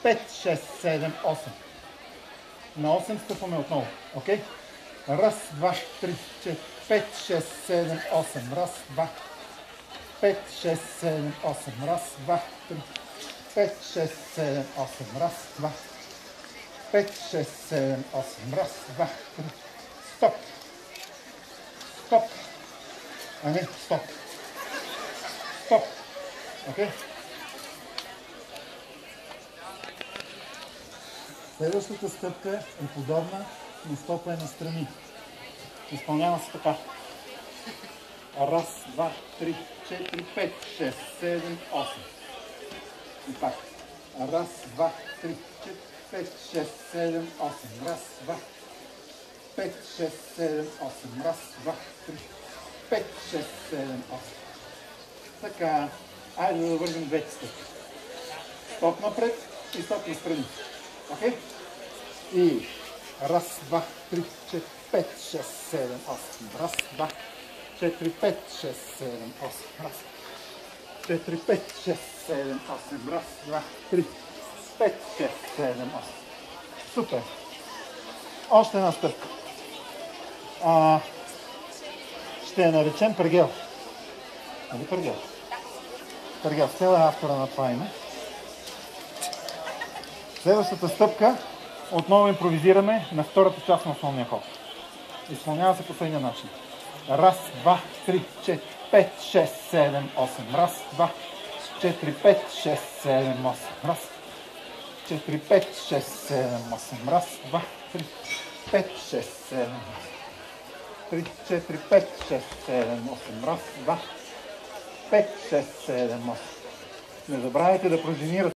5, 6, 7, 8. На 8 стъпваме отново. Окей? Раз, два, три, 4, 5, 6, 7, 8. Раз, два. 5, 6, 7, 8. Раз, два, три. 5, 6, 7, 8. Раз, два. 5, 6, 7, 8. Раз, два, три. Стоп. Стоп. А не, стоп. Стоп. Окей? Следващата стъпка е подобна, но стопа е настрани. Изпълнява се така. Раз, два, три, 4, 5, 6, 7, 8. И пак. Раз, два, три, 4, 5, 6, 7, 8. Раз, два, 5, 6, 7, 8. Раз, два, три, 5, 6, 7, 8. Така. Айде да вървим двете стъпки. Стоп напред и стоп настрани. Окей? И раз, два, три, 4, 5, 6, 7, 8. Раз, два, 4, 5, 6, 7, 8. Раз, 4, 5, 6, 7, 8. Раз, два, 3, 5, 6, 7, 8. Супер! Още една стъпка. Ще я наречем пергел. Нали пергел? Пергел. Стела е автора на това име. Следващата стъпка отново импровизираме на втората част на основния ход. Изпълнява се по следния начин. Раз, два, три, 4, 5, 6, 7, 8. Раз, два, 4, 5, 6, 7, 8. Раз, 4, 5, 6, 7, 8. Раз, два, 3, 5, 6, 7, 8. 3, 4, 5, 6, 7, 8. Раз, два, 5, 6, 7, 8. Не забравяйте да пружинирате.